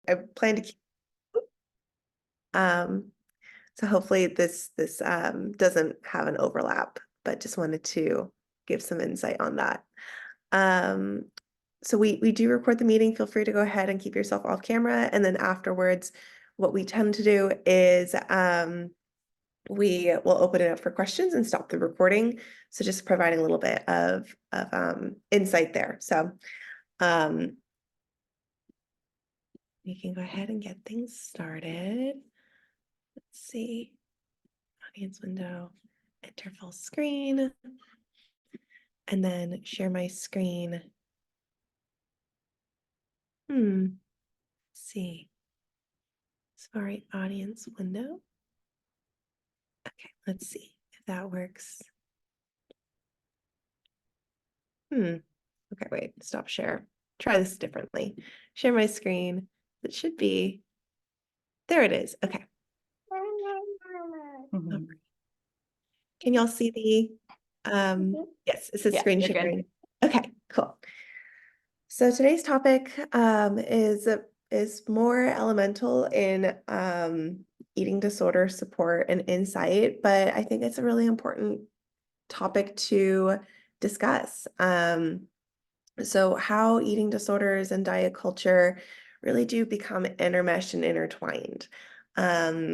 I plan to keep, so hopefully this doesn't have an overlap, but just wanted to give some insight on that. So we do record the meeting. Feel free to go ahead and keep yourself off camera. And then afterwards, what we tend to do is we will open it up for questions and stop the recording. So just providing a little bit of insight there. So we can go ahead and get things started. Let's see, audience window, enter full screen, and then share my screen. Let's see, Safari audience window. Okay, let's see if that works. Okay, wait, stop share. Try this differently. Share my screen. It should be, there it is. Okay. Mhm. Can y'all see the, yes, it says Yeah, screen you're good. sharing. Okay, cool. So today's topic is more elemental in eating disorder support and insight, but I think it's a really important topic to discuss. So how eating disorders and diet culture really do become intermeshed and intertwined.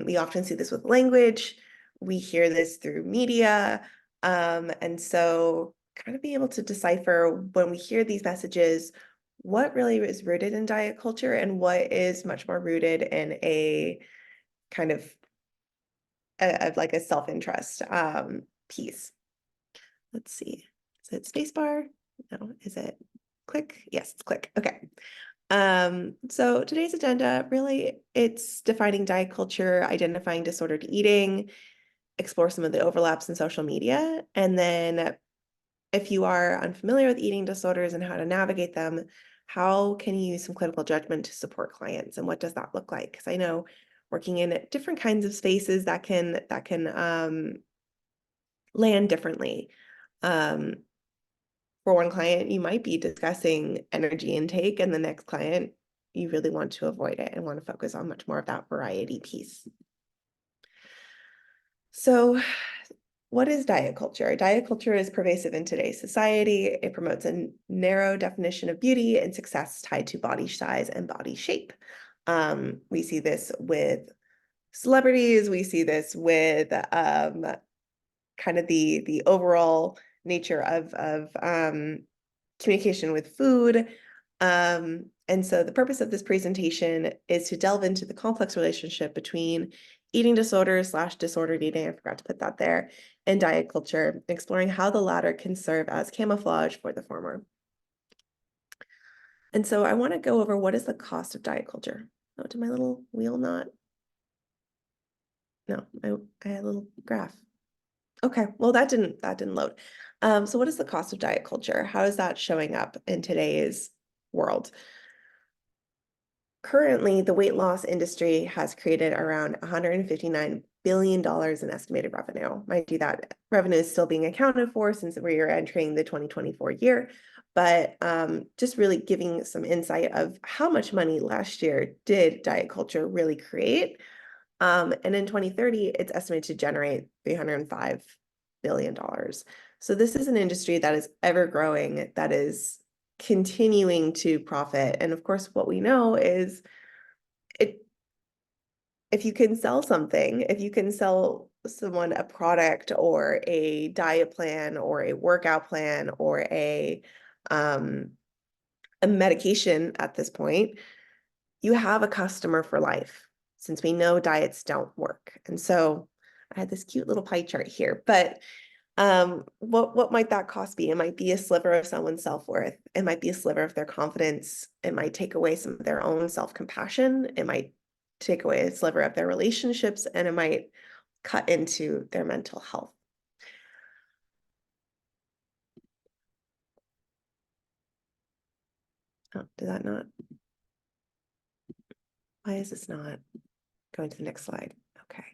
We often see this with language. We hear this through media. And so kind of being able to decipher when we hear these messages, what really is rooted in diet culture and what is much more rooted in a kind of like a self-interest piece. Let's see. Is it spacebar? No, is it click? Yes, it's click. Okay. So today's agenda, really, it's defining diet culture, identifying disordered eating, explore some of the overlaps in social media, and then if you are unfamiliar with eating disorders and how to navigate them, how can you use some clinical judgment to support clients, and what does that look like? Because I know working in different kinds of spaces that can land differently. For one client, you might be discussing energy intake, and the next client, you really want to avoid it and want to focus on much more of that variety piece. So, what is diet culture? Diet culture is pervasive in today's society. It promotes a narrow definition of beauty and success tied to body size and body shape. We see this with celebrities. We see this with kind of the overall nature of communication with food. And so the purpose of this presentation is to delve into the complex relationship between eating disorders / disordered eating, I forgot to put that there, and diet culture, exploring how the latter can serve as camouflage for the former. And so I want to go over what is the cost of diet culture. Oh, did my little wheel not? No, I had a little graph. Okay, well that didn't load. So what is the cost of diet culture? How is that showing up in today's world? Currently, the weight loss industry has created around $159 billion in estimated revenue. Mind you, that revenue is still being accounted for since we are entering the 2024 year, but just really giving some insight of how much money last year did diet culture really create. And in 2030, it's estimated to generate $305 billion. So this is an industry that is ever growing, that is continuing to profit. And of course, what we know is if you can sell something, if you can sell someone a product or a diet plan or a workout plan or a medication at this point, you have a customer for life, since we know diets don't work. And so I had this cute little pie chart here, but what might that cost be? It might be a sliver of someone's self-worth. It might be a sliver of their confidence. It might take away some of their own self-compassion. It might take away a sliver of their relationships, and it might cut into their mental health. Oh, did that not? Why is this not going to the next slide? Okay.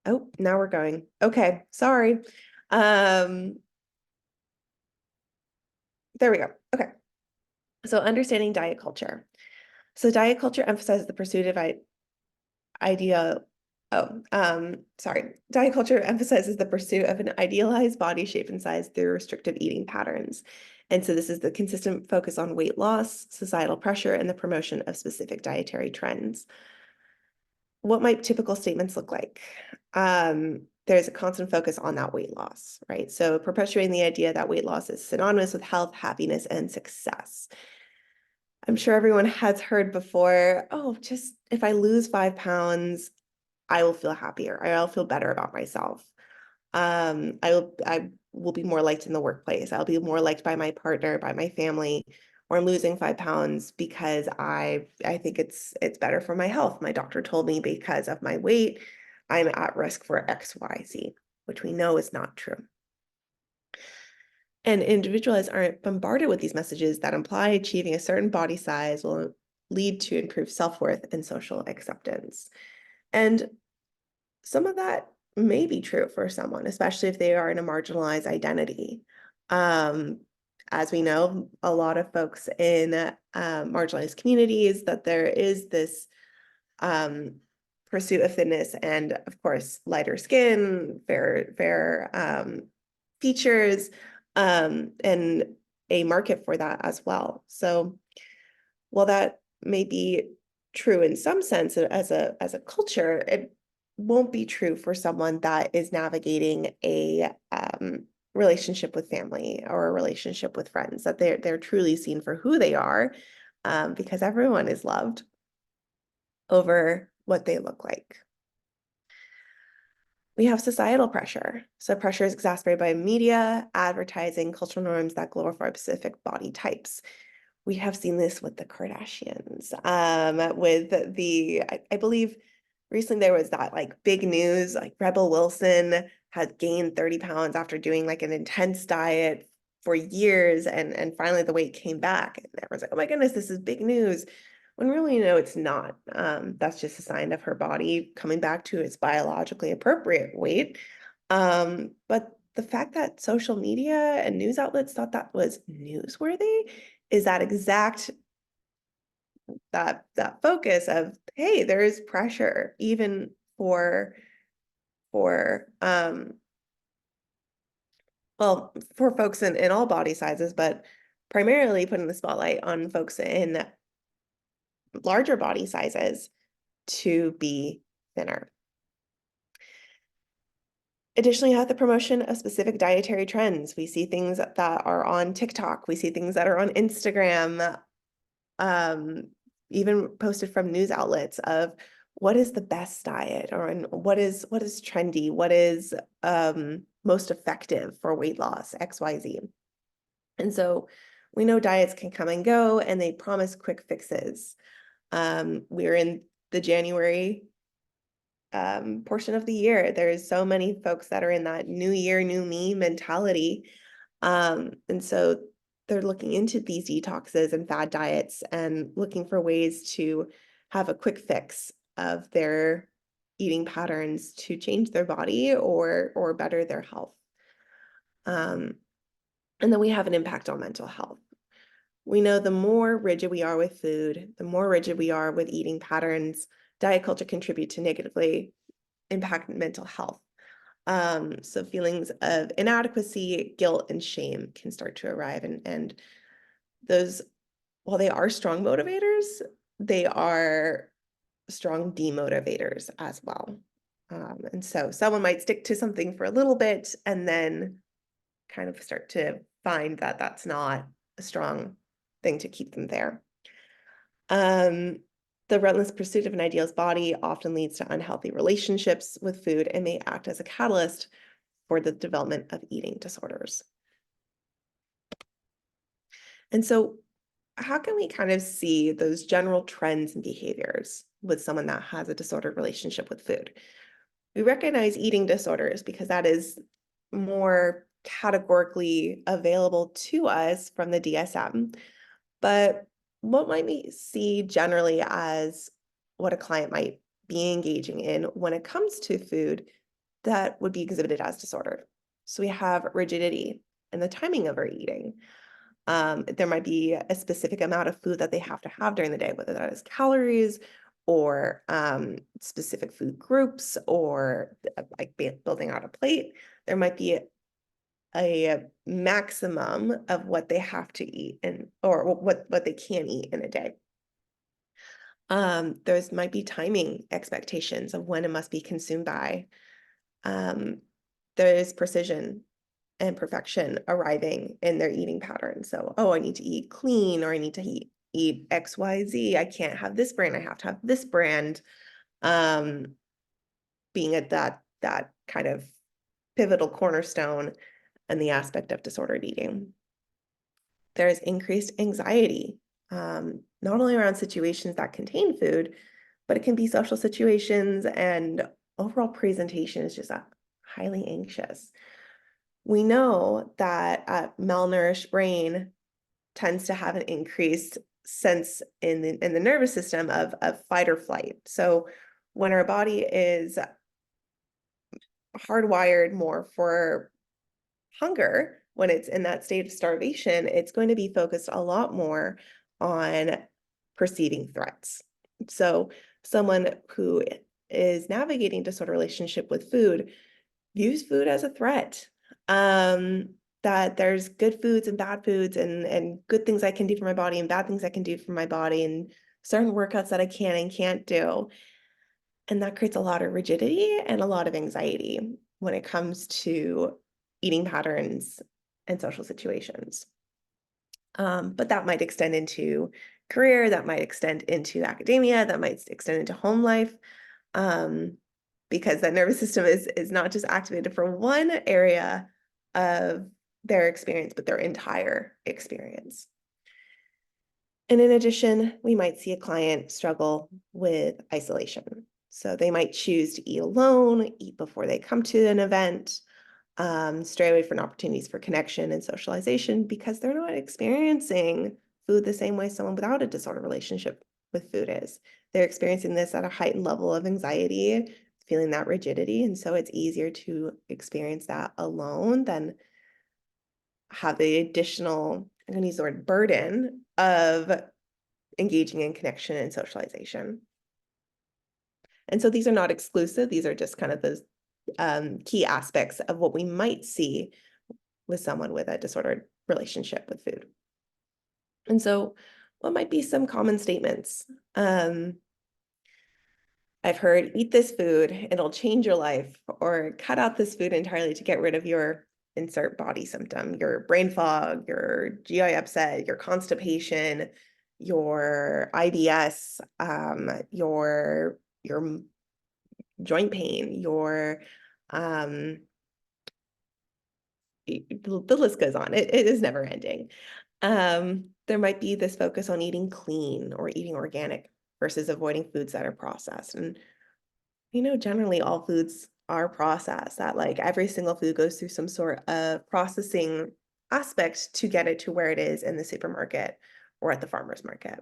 Oh, now we're going. Okay, sorry. There we go. Okay. So understanding diet culture. So diet culture emphasizes the pursuit of idea. Diet culture emphasizes the pursuit of an idealized body shape and size through restrictive eating patterns. And so this is the consistent focus on weight loss, societal pressure, and the promotion of specific dietary trends. What might typical statements look like? There's a constant focus on that weight loss, right? So perpetuating the idea that weight loss is synonymous with health, happiness, and success. I'm sure everyone has heard before, oh, just if I lose 5 pounds, I will feel happier. I'll feel better about myself. I will be more liked in the workplace. I'll be more liked by my partner, by my family, or I'm losing 5 pounds because I think it's better for my health. My doctor told me because of my weight, I'm at risk for XYZ, which we know is not true. And individuals aren't bombarded with these messages that imply achieving a certain body size will lead to improved self-worth and social acceptance. And some of that may be true for someone, especially if they are in a marginalized identity. As we know, a lot of folks in marginalized communities, that there is this pursuit of fitness and, of course, lighter skin, fair features, and a market for that as well. So while that may be true in some sense as a culture, it won't be true for someone that is navigating a relationship with family or a relationship with friends, that they're truly seen for who they are, because everyone is loved over what they look like. We have societal pressure. So pressure is exacerbated by media, advertising, cultural norms that glorify specific body types. We have seen this with the Kardashians, with I believe recently there was that like big news, like Rebel Wilson had gained 30 pounds after doing like an intense diet for years, and finally the weight came back. And everyone's like, oh my goodness, this is big news. When really, no, it's not. That's just a sign of her body coming back to its biologically appropriate weight. But the fact that social media and news outlets thought that was newsworthy is that focus of, hey, there is pressure even for for folks in all body sizes, but primarily putting the spotlight on folks in larger body sizes to be thinner. Additionally, you have the promotion of specific dietary trends. We see things that are on TikTok. We see things that are on Instagram, even posted from news outlets of what is the best diet, or what is trendy, what is most effective for weight loss, XYZ. And so we know diets can come and go, and they promise quick fixes. We're in the January portion of the year. There's so many folks that are in that new year, new me mentality. And so they're looking into these detoxes and fad diets and looking for ways to have a quick fix of their eating patterns to change their body or better their health. And then we have an impact on mental health. We know the more rigid we are with food, the more rigid we are with eating patterns, diet culture contribute to negatively impact mental health. So feelings of inadequacy, guilt, and shame can start to arrive. And those, while they are strong motivators, they are strong demotivators as well. And so someone might stick to something for a little bit and then kind of start to find that that's not a strong thing to keep them there. The relentless pursuit of an ideal body often leads to unhealthy relationships with food and may act as a catalyst for the development of eating disorders. And so how can we kind of see those general trends and behaviors with someone that has a disordered relationship with food? We recognize eating disorders because that is more categorically available to us from the DSM. But what might we see generally as what a client might be engaging in when it comes to food that would be exhibited as disordered? So we have rigidity and the timing of our eating. There might be a specific amount of food that they have to have during the day, whether that is calories or specific food groups or like building out a plate. There might be a maximum of what they have to eat and or what they can eat in a day. Those might be timing expectations of when it must be consumed by. There is precision and perfection arriving in their eating pattern. So, oh, I need to eat clean, or I need to eat XYZ. I can't have this brand, I have to have this brand. Being at that kind of pivotal cornerstone and the aspect of disordered eating. There is increased anxiety, not only around situations that contain food, but it can be social situations, and overall presentation is just highly anxious. We know that a malnourished brain tends to have an increased sense in the nervous system of fight or flight. So when our body is hardwired more for hunger, when it's in that state of starvation, it's going to be focused a lot more on perceiving threats. So someone who is navigating disordered relationship with food views food as a threat. That there's good foods and bad foods, and good things I can do for my body and bad things I can do for my body, and certain workouts that I can and can't do. And that creates a lot of rigidity and a lot of anxiety when it comes to eating patterns and social situations. But that might extend into career, that might extend into academia, that might extend into home life, because that nervous system is not just activated for one area of their experience, but their entire experience. And in addition, we might see a client struggle with isolation. So they might choose to eat alone, eat before they come to an event, stray away from opportunities for connection and socialization because they're not experiencing food the same way someone without a disordered relationship with food is. They're experiencing this at a heightened level of anxiety, feeling that rigidity. And so it's easier to experience that alone than have the additional, I'm going to use the word burden of engaging in connection and socialization. And so these are not exclusive. These are just kind of those key aspects of what we might see with someone with a disordered relationship with food. And so what might be some common statements? I've heard, eat this food, it'll change your life, or cut out this food entirely to get rid of your insert body symptom, your brain fog, your GI upset, your constipation, your IBS, your joint pain, your the list goes on. It is never ending. There might be this focus on eating clean or eating organic versus avoiding foods that are processed. And generally all foods are processed, that like every single food goes through some sort of processing aspect to get it to where it is in the supermarket or at the farmer's market.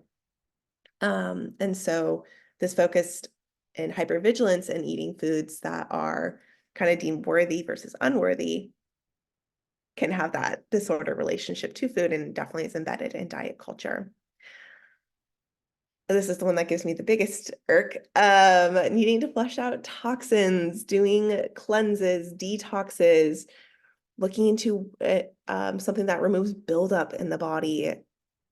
And so this focused and hypervigilance in eating foods that are kind of deemed worthy versus unworthy can have that disordered relationship to food, and definitely is embedded in diet culture. This is the one that gives me the biggest irk. Needing to flush out toxins, doing cleanses, detoxes, looking into something that removes buildup in the body.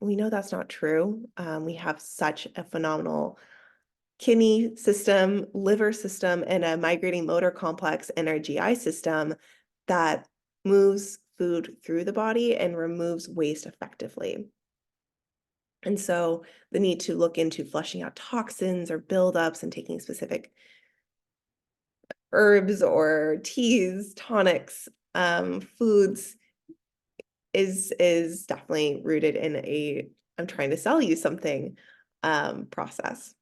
We know that's not true. We have such a phenomenal kidney system, liver system, and a migrating motor complex in our GI system that moves food through the body and removes waste effectively. And so the need to look into flushing out toxins or buildups and taking specific herbs or teas, tonics, foods is definitely rooted in a I'm trying to sell you something process.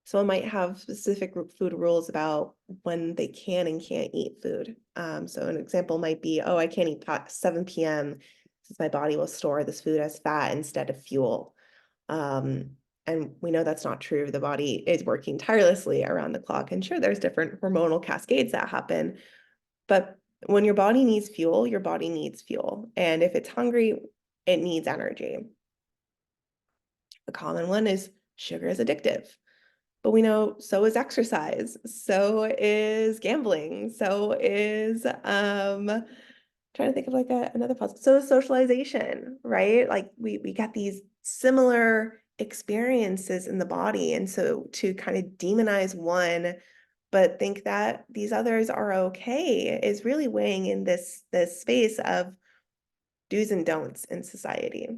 So I might have specific food rules about when they can and can't eat food. So an example might be, oh, I can't eat past 7 p.m. since my body will store this food as fat instead of fuel. And we know that's not true. The body is working tirelessly around the clock. And sure, there's different hormonal cascades that happen. But when your body needs fuel, your body needs fuel. And if it's hungry, it needs energy. A common one is sugar is addictive. But we know so is exercise, so is gambling, so is trying to think of like another positive. So is socialization, right? Like we got these similar experiences in the body. And so to kind of demonize one, but think that these others are okay is really weighing in this space of do's and don'ts in society.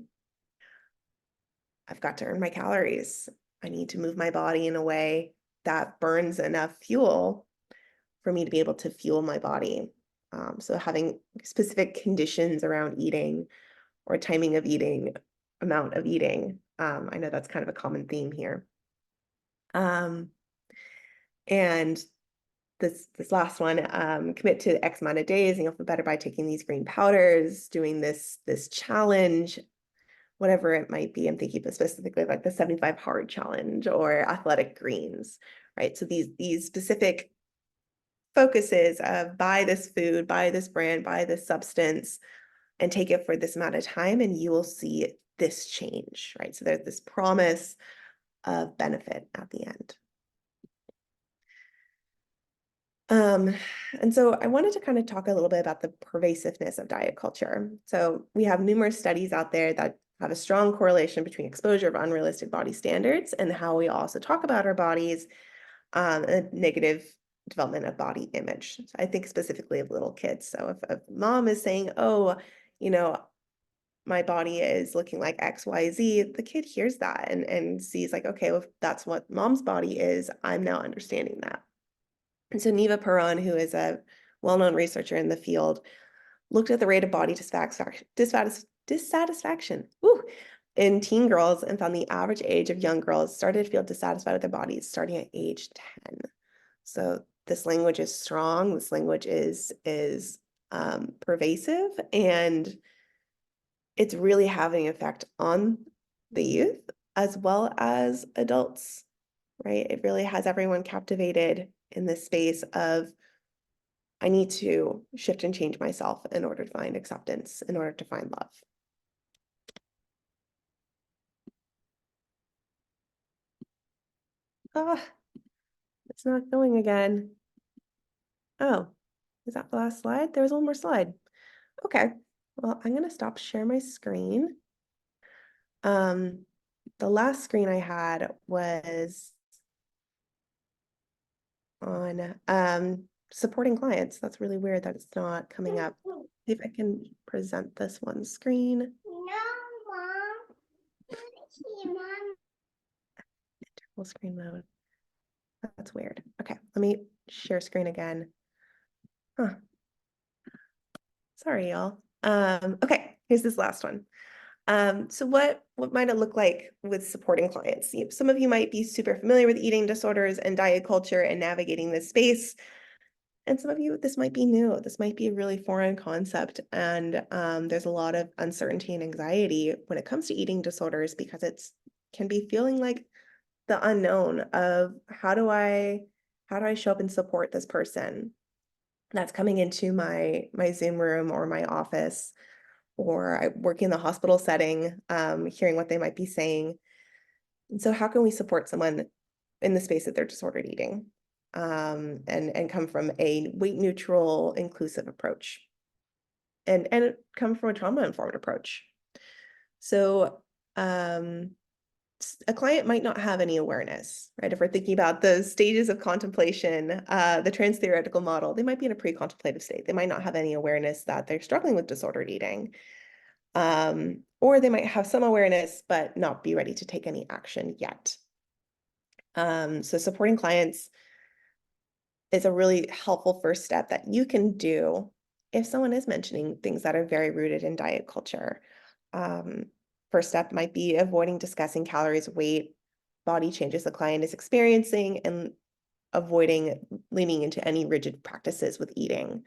I've got to earn my calories. I need to move my body in a way that burns enough fuel for me to be able to fuel my body. So having specific conditions around eating or timing of eating, amount of eating. I know that's kind of a common theme here. And this last one, commit to X amount of days and you'll feel better by taking these green powders, doing this challenge, whatever it might be. I'm thinking specifically like the 75 hard challenge or athletic greens, right? So these specific focuses of buy this food, buy this brand, buy this substance, and take it for this amount of time, and you will see this change, right? So there's this promise of benefit at the end. And so I wanted to kind of talk a little bit about the pervasiveness of diet culture. So we have numerous studies out there that have a strong correlation between exposure of unrealistic body standards and how we also talk about our bodies, and negative development of body image. So I think specifically of little kids. So if mom is saying, oh, you know, my body is looking like XYZ, the kid hears that and sees like, okay, well, if that's what mom's body is, I'm now understanding that. And so Neva Perron, who is a well-known researcher in the field, looked at the rate of body dissatisfaction in teen girls and found the average age of young girls started to feel dissatisfied with their bodies starting at age 10. So this language is strong. This language is pervasive, and it's really having an effect on the youth as well as adults, right? It really has everyone captivated in this space of, I need to shift and change myself in order to find acceptance, in order to find love. Ah, it's not going again. Oh, is that the last slide? There was one more slide. Okay, well, I'm gonna stop share my screen. The last screen I had was on supporting clients. That's really weird that it's not coming up. See if I can present this one screen. No, Mom. Mom. Full screen mode. That's weird. Okay, let me share screen again. Huh. Sorry, y'all. Okay, here's this last one. So what might it look like with supporting clients? Some of you might be super familiar with eating disorders and diet culture and navigating this space. And some of you, this might be new. This might be a really foreign concept. And there's a lot of uncertainty and anxiety when it comes to eating disorders because it's can be feeling like the unknown of how do I show up and support this person that's coming into my Zoom room or my office, or I work in the hospital setting, hearing what they might be saying. And so how can we support someone in the space that they're disordered eating, and come from a weight neutral, inclusive approach, and come from a trauma-informed approach. So a client might not have any awareness, right? If we're thinking about the stages of contemplation, the trans-theoretical model, they might be in a pre-contemplative state. They might not have any awareness that they're struggling with disordered eating. Or they might have some awareness, but not be ready to take any action yet. So supporting clients is a really helpful first step that you can do if someone is mentioning things that are very rooted in diet culture. First step might be avoiding discussing calories, weight, body changes the client is experiencing, and avoiding leaning into any rigid practices with eating.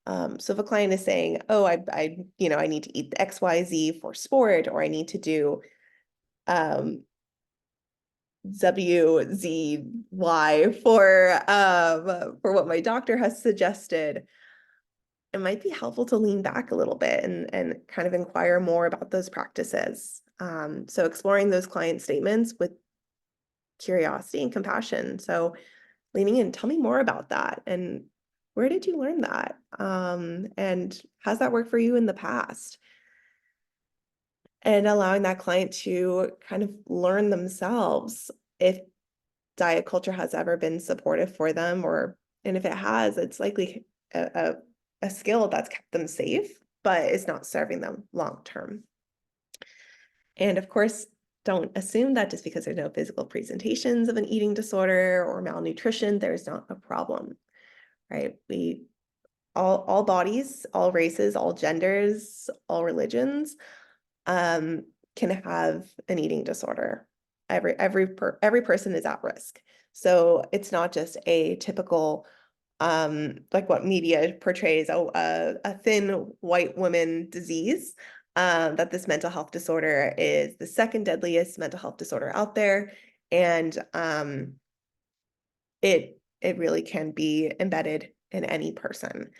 So if a client is saying, oh, I need to eat the XYZ for sport, or I need to do WZY for what my doctor has suggested, it might be helpful to lean back a little bit and kind of inquire more about those practices. So exploring those client statements with curiosity and compassion. So leaning in, tell me more about that. And where did you learn that? And how's that worked for you in the past? And allowing that client to kind of learn themselves if diet culture has ever been supportive for them, and if it has, it's likely a skill that's kept them safe, but is not serving them long term. And of course, don't assume that just because there's no physical presentations of an eating disorder or malnutrition, there's not a problem, right? We all bodies, all races, all genders, all religions can have an eating disorder. Every person is at risk. So it's not just a typical like what media portrays a thin white woman disease. That this mental health disorder is the second deadliest mental health disorder out there, and it really can be embedded in any person.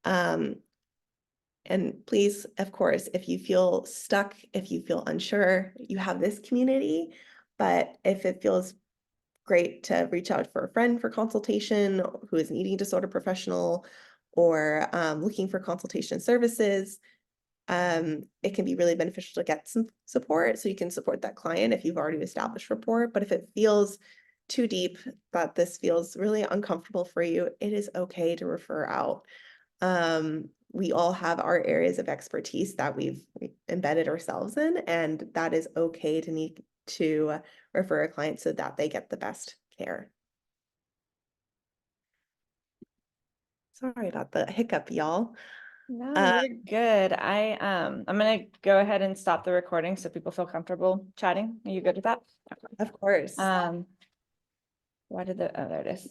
And please, of course, if you feel stuck, if you feel unsure, you have this community. But if it feels great to reach out for a friend for consultation who is an eating disorder professional, or looking for consultation services, it can be really beneficial to get some support so you can support that client if you've already established rapport. But if it feels too deep, that this feels really uncomfortable for you, it is okay to refer out. We all have our areas of expertise that we've embedded ourselves in, and that is okay to need to refer a client so that they get the best care. Sorry about the hiccup, y'all. No, you're good. I'm gonna go ahead and stop the recording so people feel comfortable chatting. Are you good with that? Okay. Of course. Why did oh, there it is.